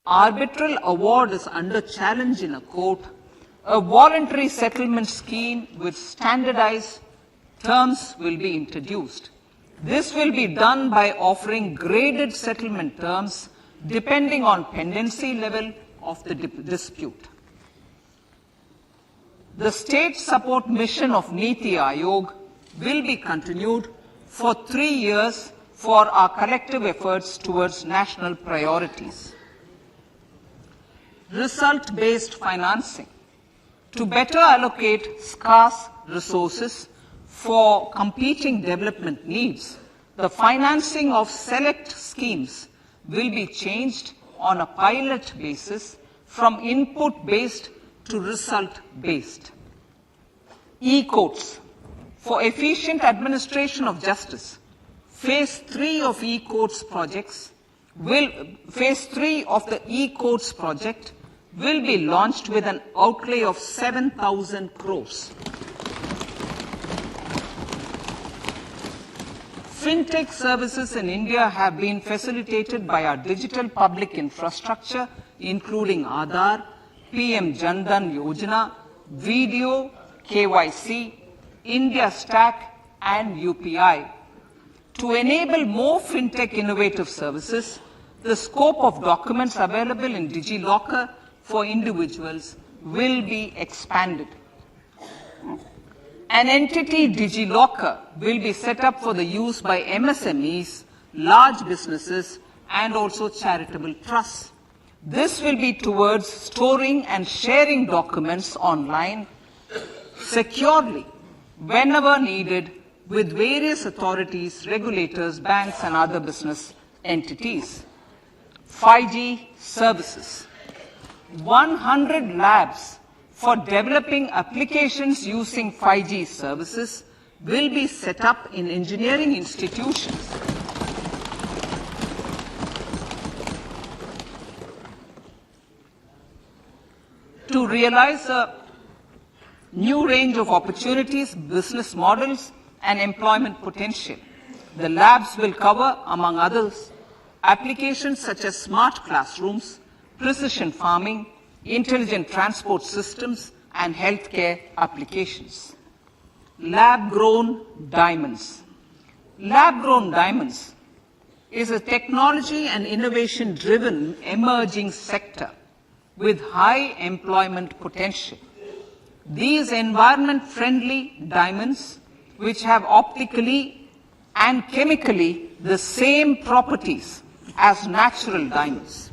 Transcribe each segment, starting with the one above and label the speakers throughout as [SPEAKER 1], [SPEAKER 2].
[SPEAKER 1] arbitral award is under challenge in a court, a voluntary settlement scheme with standardized terms will be introduced. This will be done by offering graded settlement terms depending on pendency level of the dispute. The state support mission of Niti Aayog will be continued for 3 years for our collective efforts towards national priorities. Result-based financing. To better allocate scarce resources for competing development needs, the financing of select schemes will be changed on a pilot basis from input-based to result-based. E-courts. For efficient administration of justice, Phase 3 of e-courts projects Phase 3 of the e-courts project will be launched with an outlay of 7,000 crores. Fintech services in India have been facilitated by our digital public infrastructure, including Aadhaar, PM Jan Dhan Yojana, Video, KYC, India Stack, and UPI. To enable more fintech innovative services, the scope of documents available in DigiLocker for individuals will be expanded. An entity DigiLocker will be set up for the use by MSMEs, large businesses, and also charitable trusts. This will be towards storing and sharing documents online securely whenever needed with various authorities, regulators, banks, and other business entities. 5G services. 100 labs for developing applications using 5G services will be set up in engineering institutions. To realize a new range of opportunities, business models, and employment potential, the labs will cover, among others, applications such as smart classrooms, precision farming, intelligent transport systems, and healthcare applications. Lab-grown diamonds. Lab-grown diamonds is a technology and innovation-driven emerging sector with high employment potential. These environment-friendly diamonds, which have optically and chemically the same properties as natural diamonds.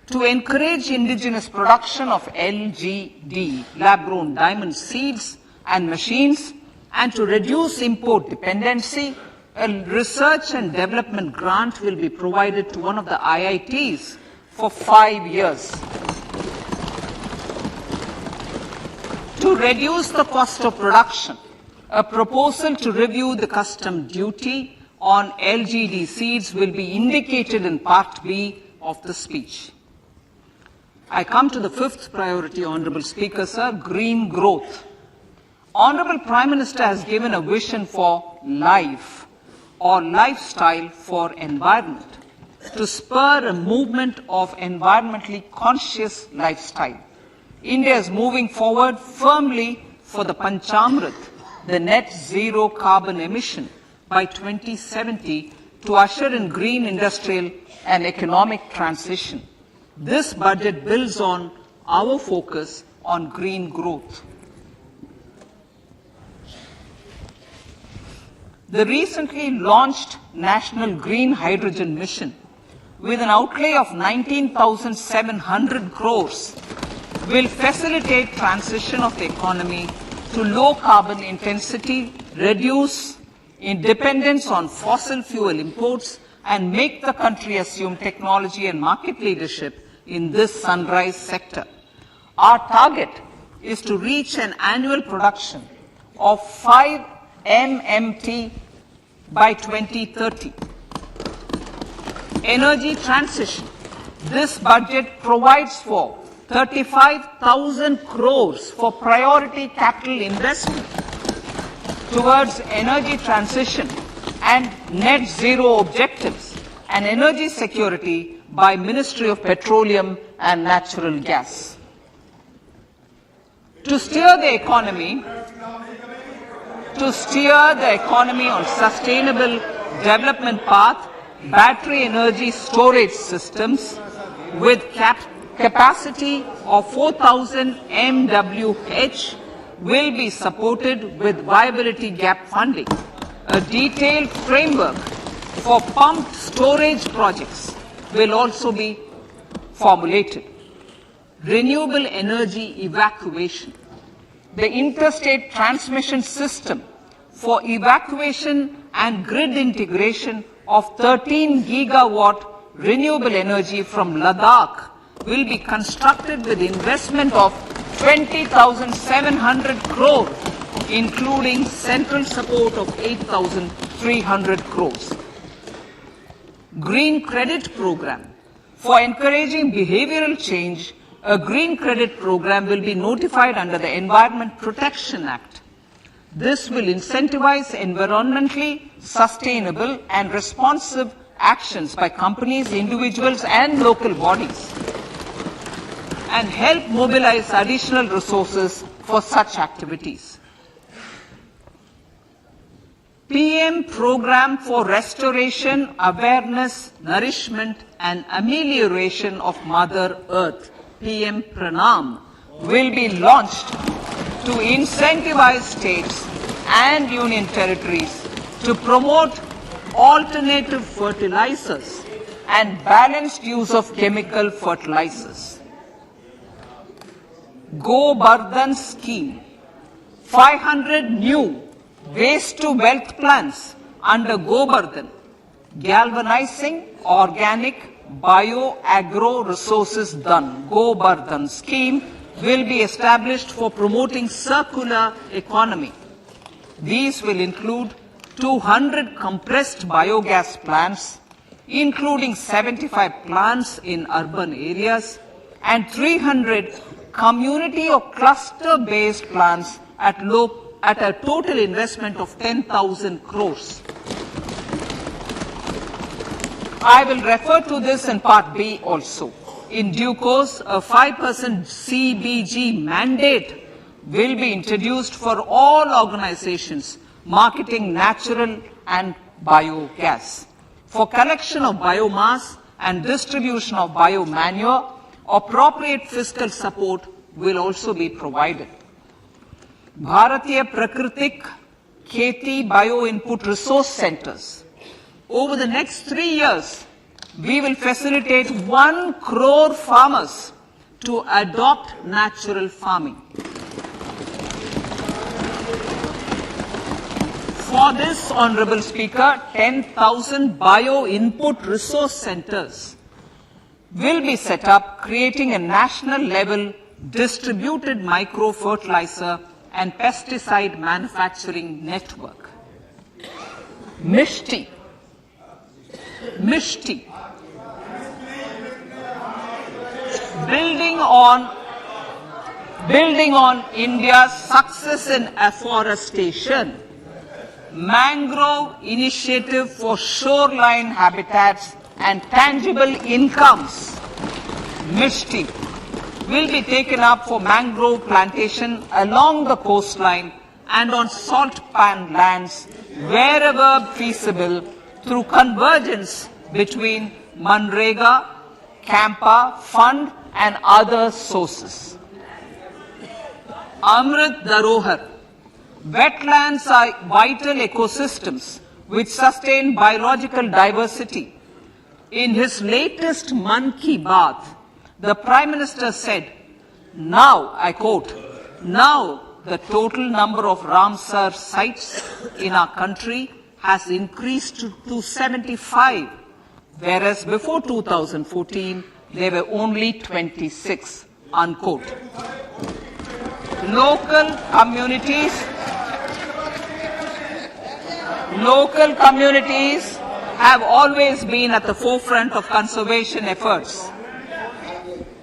[SPEAKER 1] To encourage indigenous production of LGD, lab-grown diamond seeds and machines, and to reduce import dependency, a research and development grant will be provided to one of the IITs for 5 years. To reduce the cost of production, a proposal to review the custom duty on LGD seeds will be indicated in Part B of the speech. I come to the fifth priority, Honorable Speaker, sir, green growth. Honorable Prime Minister has given a vision for life or lifestyle for environment to spur a movement of environmentally conscious lifestyle. India is moving forward firmly for the Panchamrit, the net zero carbon emission by 2070 to usher in green industrial and economic transition. This budget builds on our focus on green growth. The recently launched National Green Hydrogen Mission, with an outlay of 19,700 crores, will facilitate transition of the economy to low carbon intensity, reduce dependence on fossil fuel imports, and make the country assume technology and market leadership in this sunrise sector. Our target is to reach an annual production of 5 MMT by 2030. Energy transition. This budget provides for 35,000 crores for priority capital investment towards energy transition and net zero objectives and energy security by Ministry of Petroleum and Natural Gas. To steer the economy on sustainable development path, battery energy storage systems with capacity of 4,000 MWH will be supported with viability gap funding. A detailed framework for pumped storage projects will also be formulated. Renewable energy evacuation. The interstate transmission system for evacuation and grid integration of 13 gigawatt renewable energy from Ladakh will be constructed with investment of 20,700 crore, including central support of 8,300 crores. Green Credit Program. For encouraging behavioral change, a green credit program will be notified under the Environment Protection Act. This will incentivize environmentally sustainable and responsive actions by companies, individuals, and local bodies, and help mobilize additional resources for such activities. PM Program for Restoration, Awareness, Nourishment, and Amelioration of Mother Earth, PM Pranam, will be launched to incentivize states and union territories to promote alternative fertilizers and balanced use of chemical fertilizers. Gobardhan Scheme. 500 new waste to wealth plants under Gobardhan, galvanizing organic bio-agro resources done. Gobardhan scheme will be established for promoting circular economy. These will include 200 compressed biogas plants, including 75 plants in urban areas, and 300 community or cluster-based plants at a total investment of 10,000 crores. I will refer to this in Part B also. In due course, a 5% CBG mandate will be introduced for all organizations marketing natural and biogas. For collection of biomass and distribution of biomanure, appropriate fiscal support will also be provided. Bharatiya Prakritik Kheti Bio Input Resource Centers. Over the next 3 years, we will facilitate 1 crore farmers to adopt natural farming. For this, Honorable Speaker, 10,000 bio input resource centers will be set up, creating a national level distributed micro fertilizer and pesticide manufacturing network. Mishti. Building on India's success in afforestation, mangrove initiative for shoreline habitats and tangible incomes, Mishti, will be taken up for mangrove plantation along the coastline and on salt pan lands wherever feasible through convergence between Manrega, Campa, Fund and other sources. Amrit Dharohar. Wetlands are vital ecosystems which sustain biological diversity. In his latest Mann Ki Baat, the Prime Minister said, now, I quote, now the total number of Ramsar sites in our country has increased to 75, whereas before 2014, there were only 26, unquote. Local communities have always been at the forefront of conservation efforts.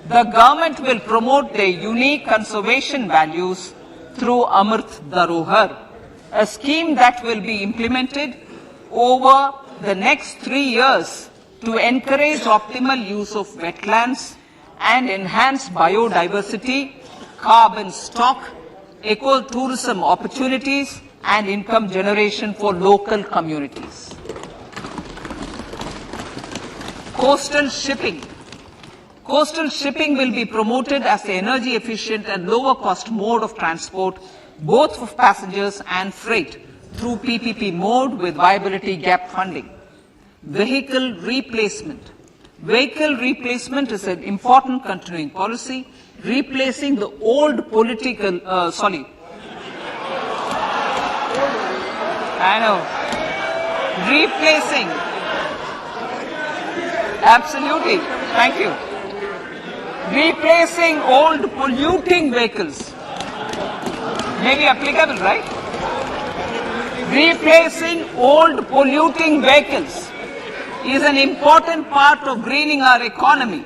[SPEAKER 1] The government will promote their unique conservation values through Amrit Dharohar, a scheme that will be implemented over the next 3 years to encourage optimal use of wetlands and enhance biodiversity, carbon stock, ecotourism opportunities, and income generation for local communities. Coastal shipping. Coastal shipping will be promoted as the energy efficient and lower cost mode of transport, both for passengers and freight, through PPP mode with viability gap funding. Vehicle replacement. Vehicle replacement is an important continuing policy, replacing the old political, replacing, absolutely, thank you. Replacing old polluting vehicles. Maybe applicable, right? Replacing old polluting vehicles is an important part of greening our economy.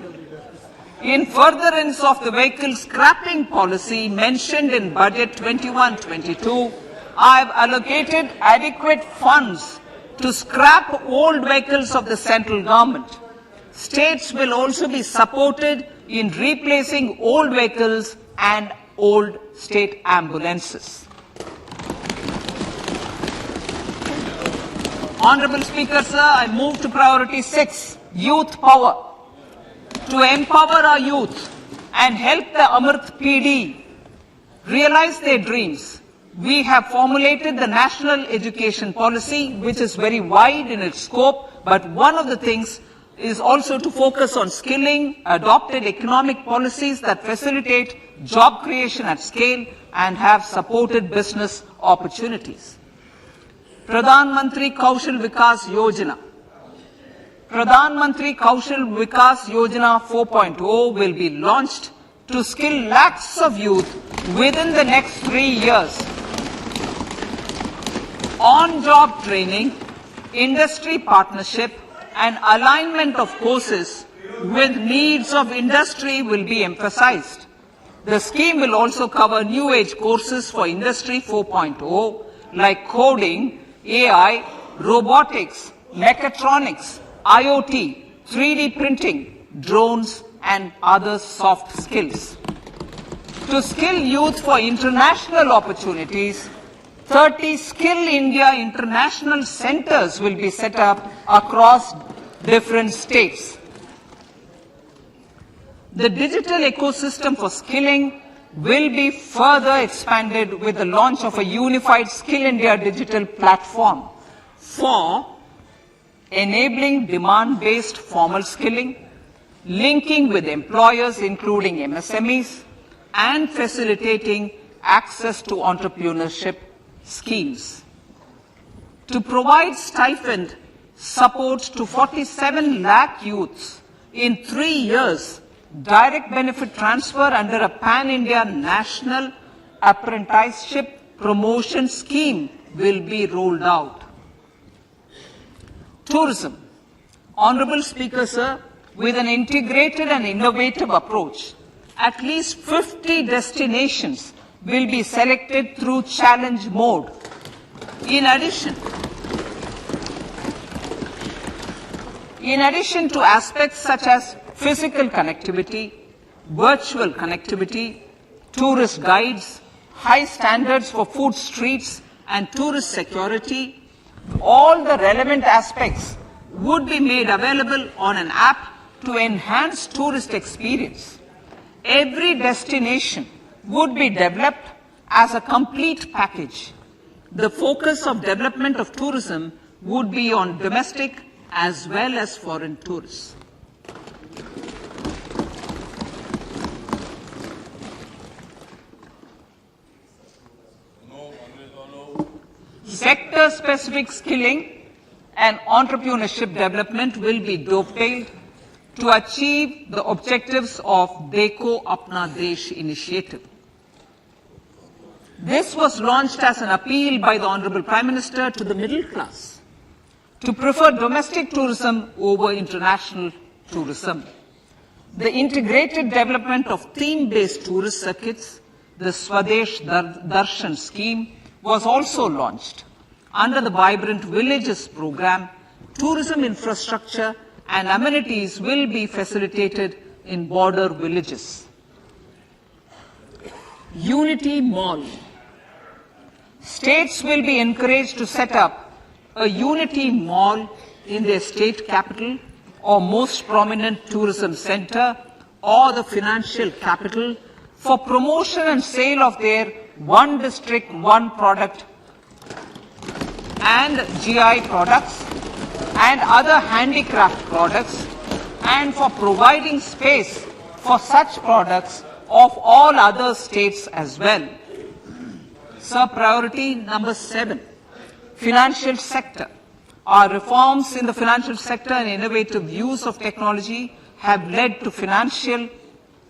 [SPEAKER 1] In furtherance of the vehicle scrapping policy mentioned in Budget 21-22, I have allocated adequate funds to scrap old vehicles of the central government. States will also be supported in replacing old vehicles and old state ambulances. Honorable Speaker, sir, I move to priority 6, youth power. To empower our youth and help the Amrit PD realize their dreams, we have formulated the National Education Policy, which is very wide in its scope, but one of the things is also to focus on skilling, adopted economic policies that facilitate job creation at scale and have supported business opportunities. Pradhan Mantri Kaushal Vikas Yojana. Pradhan Mantri Kaushal Vikas Yojana 4.0 will be launched to skill lakhs of youth within the next 3 years. On-job training, industry partnership, and alignment of courses with needs of industry will be emphasized. The scheme will also cover new age courses for Industry 4.0 like coding, AI, robotics, mechatronics, IoT, 3D printing, drones, and other soft skills. To skill youth for international opportunities, 30 Skill India International Centers will be set up across different states. The digital ecosystem for skilling will be further expanded with the launch of a unified Skill India digital platform for enabling demand-based formal skilling, linking with employers including MSMEs, and facilitating access to entrepreneurship schemes. To provide stipend support to 47 lakh youths in 3 years, direct benefit transfer under a pan-India national apprenticeship promotion scheme will be rolled out. Tourism. Honorable Speaker, sir, with an integrated and innovative approach, at least 50 destinations will be selected through challenge mode. In addition to aspects such as physical connectivity, virtual connectivity, tourist guides, high standards for food streets, and tourist security, all the relevant aspects would be made available on an app to enhance tourist experience. Every destination would be developed as a complete package. The focus of development of tourism would be on domestic as well as foreign tourists. Sector-specific skilling and entrepreneurship development will be dovetailed to achieve the objectives of Dekho Apna Desh initiative. This was launched as an appeal by the Honorable Prime Minister to the middle class to prefer domestic tourism over international tourism. The integrated development of theme-based tourist circuits, the Swadesh Darshan scheme, was also launched. Under the Vibrant Villages program, tourism infrastructure and amenities will be facilitated in border villages. Unity Mall. States will be encouraged to set up a Unity Mall in their state capital or most prominent tourism center or the financial capital for promotion and sale of their one district, one product and GI products and other handicraft products, and for providing space for such products of all other states as well. Sir, priority number 7, financial sector. Our reforms in the financial sector and innovative use of technology have led to financial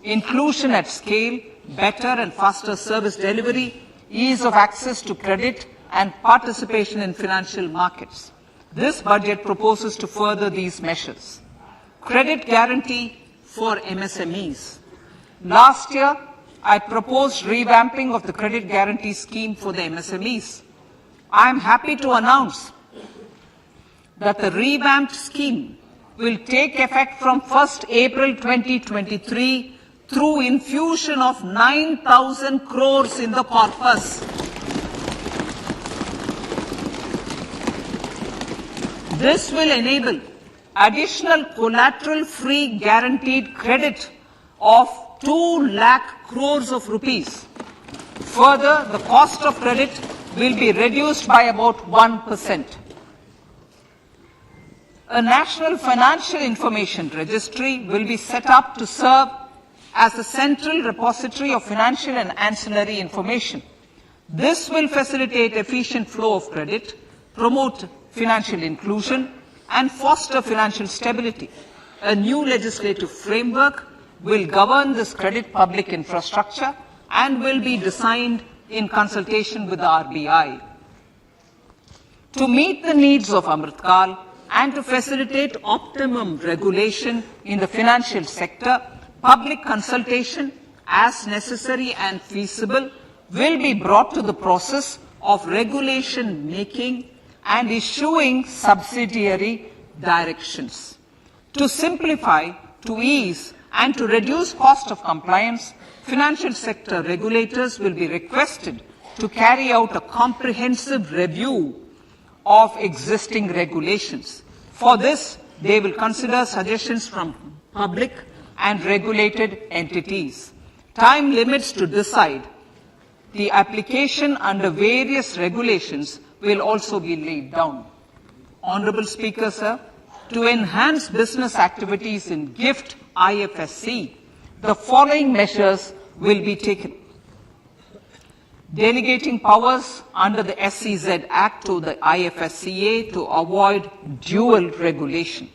[SPEAKER 1] inclusion at scale, better and faster service delivery, ease of access to credit, and participation in financial markets. This budget proposes to further these measures. Credit guarantee for MSMEs. Last year, I proposed revamping of the credit guarantee scheme for the MSMEs. I am happy to announce that the revamped scheme will take effect from 1st April 2023 through infusion of 9,000 crores in the corpus. This will enable additional collateral-free guaranteed credit of 2 lakh crores of rupees. Further, the cost of credit will be reduced by about 1%. A national financial information registry will be set up to serve as a central repository of financial and ancillary information. This will facilitate efficient flow of credit, promote financial inclusion, and foster financial stability. A new legislative framework will govern this credit public infrastructure and will be designed in consultation with the RBI. To meet the needs of Amritkal and to facilitate optimum regulation in the financial sector, public consultation, as necessary and feasible, will be brought to the process of regulation making and issuing subsidiary directions. To simplify, to ease, and to reduce cost of compliance, financial sector regulators will be requested to carry out a comprehensive review of existing regulations. For this, they will consider suggestions from public and regulated entities. Time limits to decide the application under various regulations will also be laid down. Honorable Speaker, sir, to enhance business activities in GIFT IFSC, the following measures will be taken. Delegating powers under the SEZ Act to the IFSCA to avoid dual regulation.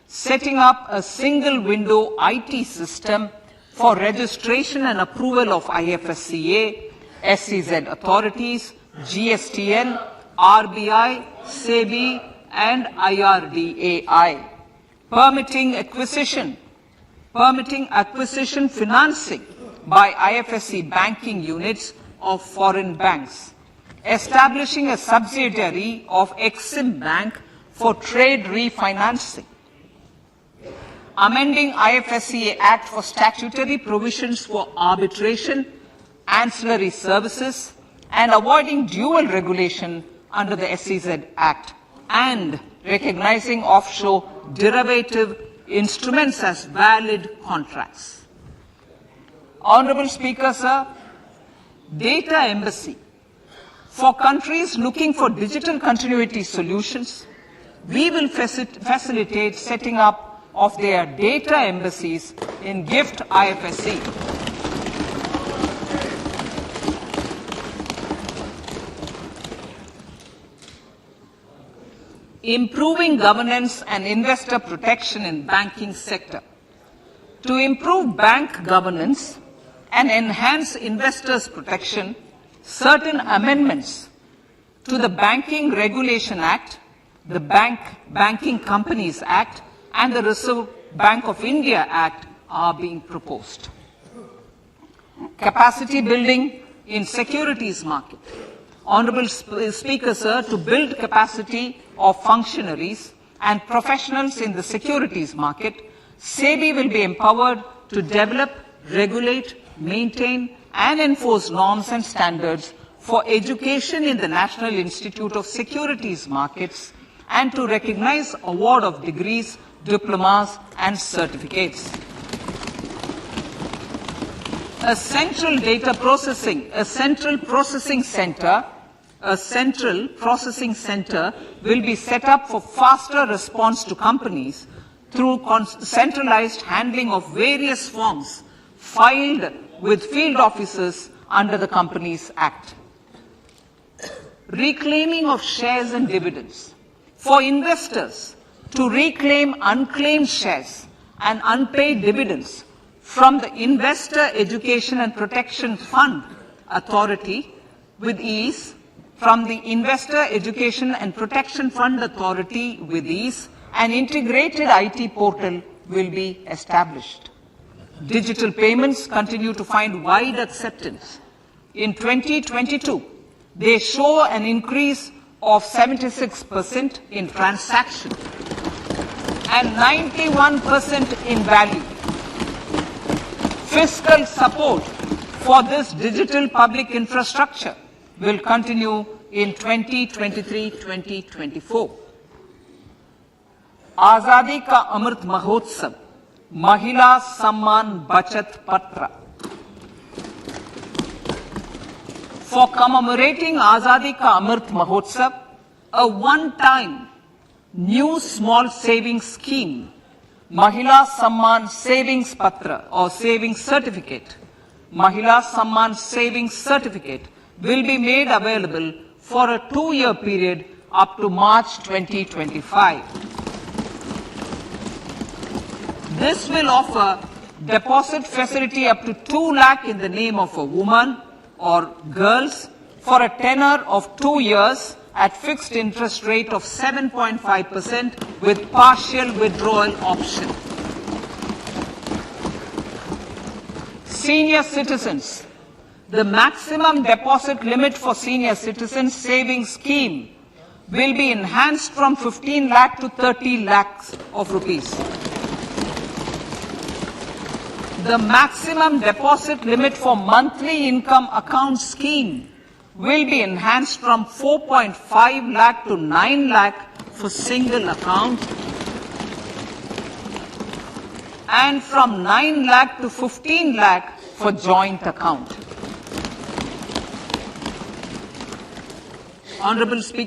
[SPEAKER 1] Setting up a single window IT system for registration and approval of IFSCA, SEZ authorities, GSTN, RBI, SEBI, and IRDAI. Permitting acquisition financing by IFSC banking units of foreign banks. Establishing a subsidiary of Exim Bank for trade refinancing. Amending IFSCA Act for statutory provisions for arbitration, ancillary services, and avoiding dual regulation under the SEZ Act, and recognizing offshore derivative instruments as valid contracts. Honorable Speaker, sir, data embassy. For countries looking for digital continuity solutions, we will facilitate setting up of their data embassies in GIFT IFSC. Improving governance and investor protection in banking sector. To improve bank governance and enhance investors' protection, certain amendments to the Banking Regulation Act, the Banking Companies Act, and the Reserve Bank of India Act are being proposed. Capacity building in securities market. Honorable Speaker, sir, to build capacity of functionaries and professionals in the securities market, SEBI will be empowered to develop, regulate, maintain, and enforce norms and standards for education in the National Institute of Securities Markets and to recognize award of degrees, diplomas, and certificates. A central processing center will be set up for faster response to companies through centralized handling of various forms filed with field officers under the Companies Act. Reclaiming of shares and dividends. For investors to reclaim unclaimed shares and unpaid dividends from the Investor Education and Protection Fund Authority with ease, from the Investor Education and Protection Fund Authority with ease, an integrated IT portal will be established. Digital payments continue to find wide acceptance. In 2022, they show an increase of 76% in transaction and 91% in value. Fiscal support for this digital public infrastructure will continue in 2023-2024. Azadi ka Amrit Mahotsav, Mahila Samman Bachat Patra. For commemorating Azadi ka Amrit Mahotsav, a one-time new small savings scheme, Mahila Samman Savings Patra or Savings Certificate, Mahila Samman Savings Certificate will be made available for a 2-year period up to March 2025. This will offer deposit facility up to 2 lakh in the name of a woman or girls for a tenor of 2 years at fixed interest rate of 7.5% with partial withdrawal option. Senior citizens. The maximum deposit limit for senior citizens savings scheme will be enhanced from 15 lakh to 30 lakhs of rupees. The maximum deposit limit for monthly income account scheme will be enhanced from 4.5 lakh to 9 lakh for single account and from 9 lakh to 15 lakh for joint account. Honorable Speaker,